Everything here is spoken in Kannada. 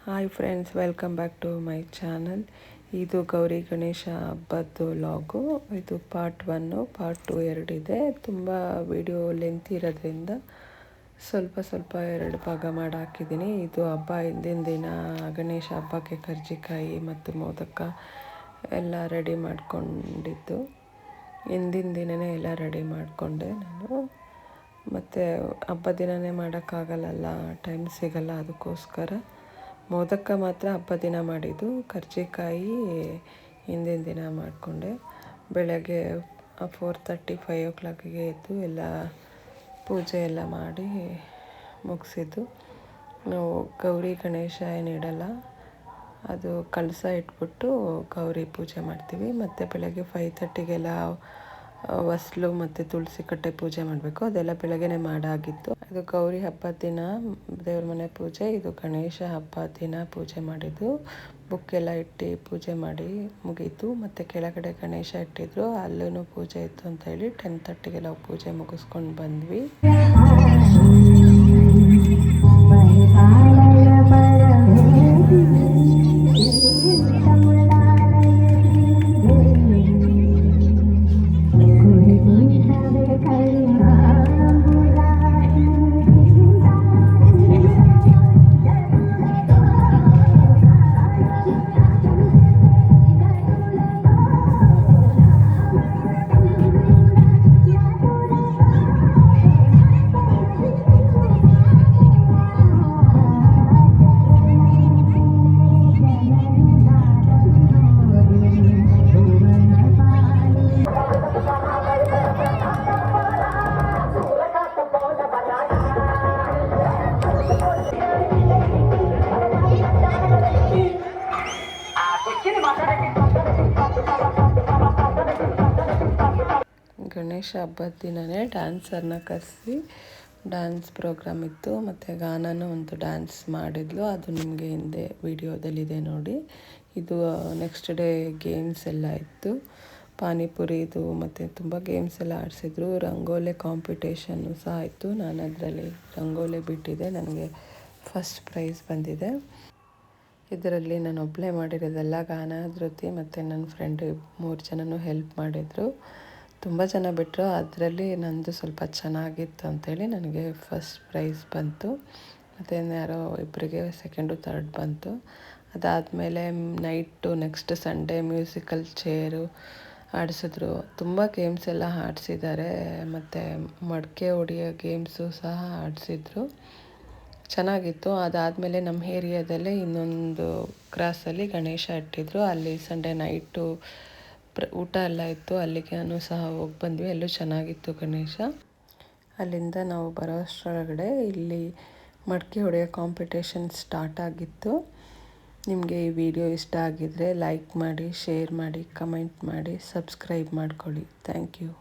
Hi friends, welcome back to my channel. ಇದು ಗೌರಿ ಗಣೇಶ ಹಬ್ಬದ್ದು ಲಾಗು. ಇದು ಪಾರ್ಟ್ 1, ಪಾರ್ಟ್ 2 ಎರಡಿದೆ. ತುಂಬ ವಿಡಿಯೋ ಲೆಂತ್ ಇರೋದ್ರಿಂದ ಸ್ವಲ್ಪ ಎರಡು ಭಾಗ ಮಾಡಿ ಹಾಕಿದ್ದೀನಿ. ಇದು ಹಬ್ಬ ಹಿಂದಿನ ದಿನ ಗಣೇಶ ಹಬ್ಬಕ್ಕೆ ಕರ್ಜಿಕಾಯಿ ಮತ್ತು ಮೋದಕ ಎಲ್ಲ ರೆಡಿ ಮಾಡ್ಕೊಂಡಿದ್ದು. ಹಿಂದಿನ ದಿನವೇ ಎಲ್ಲ ರೆಡಿ ಮಾಡಿಕೊಂಡೆ ನಾನು. ಮತ್ತು ಹಬ್ಬ ದಿನವೇ ಮಾಡೋಕ್ಕಾಗಲ್ಲ, ಟೈಮ್ ಸಿಗಲ್ಲ. ಅದಕ್ಕೋಸ್ಕರ ಮೋದಕ ಮಾತ್ರ ಹಬ್ಬ ದಿನ ಮಾಡಿದ್ದು. ಕರ್ಜಿಕಾಯಿ ಹಿಂದಿನ ದಿನ ಮಾಡಿಕೊಂಡೆ. ಬೆಳಗ್ಗೆ 4:30, 5 o'clockಗೆ ಎದ್ದು ಎಲ್ಲ ಪೂಜೆ ಎಲ್ಲ ಮಾಡಿ ಮುಗಿಸಿದ್ದು. ನಾವು ಗೌರಿ ಗಣೇಶ ಏನಿಡಲ್ಲ, ಅದು ಕಳಸ ಇಟ್ಬಿಟ್ಟು ಗೌರಿ ಪೂಜೆ ಮಾಡ್ತೀವಿ. ಮತ್ತು ಬೆಳಗ್ಗೆ 5:30ಗೆಲ್ಲ ಹೊಸ್ಲು ಮತ್ತು ತುಳಸಿ ಕಟ್ಟೆ ಪೂಜೆ ಮಾಡಬೇಕು. ಅದೆಲ್ಲ ಬೆಳಗ್ಗೆನೇ ಮಾಡಾಗಿತ್ತು. ಇದು ಗೌರಿ ಹಬ್ಬದ ದಿನ ದೇವ್ರ ಮನೆ ಪೂಜೆ. ಇದು ಗಣೇಶ ಹಬ್ಬದ ದಿನ ಪೂಜೆ ಮಾಡಿದ್ದು. ಬುಕ್ ಎಲ್ಲ ಇಟ್ಟು ಪೂಜೆ ಮಾಡಿ ಮುಗೀತು. ಮತ್ತು ಕೆಳಗಡೆ ಗಣೇಶ ಇಟ್ಟಿದ್ರು, ಅಲ್ಲೂ ಪೂಜೆ ಇತ್ತು ಅಂತ ಹೇಳಿ 10:30ಗೆಲ್ಲ ಪೂಜೆ ಮುಗಿಸ್ಕೊಂಡು ಬಂದ್ವಿ. ಗಣೇಶ ಹಬ್ಬದ ದಿನವೇ ಡ್ಯಾನ್ಸರ್ನ ಕರೆಸಿ ಡ್ಯಾನ್ಸ್ ಪ್ರೋಗ್ರಾಮ್ ಇತ್ತು. ಮತ್ತು ಗಾನನೂ ಒಂದು ಡ್ಯಾನ್ಸ್ ಮಾಡಿದ್ಲು, ಅದು ನಿಮಗೆ ಹಿಂದೆ ವಿಡಿಯೋದಲ್ಲಿದೆ ನೋಡಿ. ಇದು ನೆಕ್ಸ್ಟ್ ಡೇ ಗೇಮ್ಸ್ ಎಲ್ಲ ಇತ್ತು, ಪಾನಿಪುರಿದು ಮತ್ತು ತುಂಬ ಗೇಮ್ಸ್ ಎಲ್ಲ ಆಡಿಸಿದ್ರು. ರಂಗೋಲೆ ಕಾಂಪಿಟೇಷನ್ನು ಸಹ ಇತ್ತು. ನಾನು ಅದರಲ್ಲಿ ರಂಗೋಲೆ ಬಿಟ್ಟಿದ್ದೆ, ನನಗೆ ಫಸ್ಟ್ ಪ್ರೈಸ್ ಬಂದಿದೆ. ಇದರಲ್ಲಿ ನಾನು ಒಬ್ಬಳೇ ಮಾಡಿರೋದೆಲ್ಲ, ಗಾನ, ಧೃತಿ ಮತ್ತು ನನ್ನ ಫ್ರೆಂಡು 3 ಜನನೂ ಹೆಲ್ಪ್ ಮಾಡಿದರು. ತುಂಬ ಜನ ಬಿಟ್ಟರು, ಅದರಲ್ಲಿ ನಂದು ಸ್ವಲ್ಪ ಚೆನ್ನಾಗಿತ್ತು ಅಂಥೇಳಿ ನನಗೆ ಫಸ್ಟ್ ಪ್ರೈಸ್ ಬಂತು. ಮತ್ತು ಯಾರೋ ಇಬ್ಬರಿಗೆ ಸೆಕೆಂಡು, ಥರ್ಡ್ ಬಂತು. ಅದಾದಮೇಲೆ night next Sunday musical chair ಆಡಿಸಿದ್ರು. ತುಂಬ ಗೇಮ್ಸ್ ಎಲ್ಲ ಆಡಿಸಿದ್ದಾರೆ. ಮತ್ತು ಮಡಕೆ ಹೊಡೆಯೋ ಗೇಮ್ಸು ಸಹ ಆಡಿಸಿದ್ರು, ಚೆನ್ನಾಗಿತ್ತು. ಅದಾದಮೇಲೆ ನಮ್ಮ ಏರಿಯಾದಲ್ಲೇ ಇನ್ನೊಂದು ಕ್ರಾಸಲ್ಲಿ ಗಣೇಶ ಇಟ್ಟಿದ್ರು. ಅಲ್ಲಿ ಸಂಡೇ ನೈಟು ಊಟ ಎಲ್ಲ ಇತ್ತು, ಅಲ್ಲಿಗೆ ಸಹ ಹೋಗಿ ಬಂದ್ವಿ. ಎಲ್ಲೂ ಚೆನ್ನಾಗಿತ್ತು ಗಣೇಶ. ಅಲ್ಲಿಂದ ನಾವು ಬರೋ ಅಷ್ಟರೊಳಗಡೆ ಇಲ್ಲಿ ಮಡಕೆ ಹೊಡೆಯೋ ಕಾಂಪಿಟೇಷನ್ ಸ್ಟಾರ್ಟ್ ಆಗಿತ್ತು. ನಿಮಗೆ ಈ ವಿಡಿಯೋ ಇಷ್ಟ ಆಗಿದ್ದರೆ ಲೈಕ್ ಮಾಡಿ, ಶೇರ್ ಮಾಡಿ, ಕಮೆಂಟ್ ಮಾಡಿ, ಸಬ್ಸ್ಕ್ರೈಬ್ ಮಾಡ್ಕೊಳ್ಳಿ. Thank you.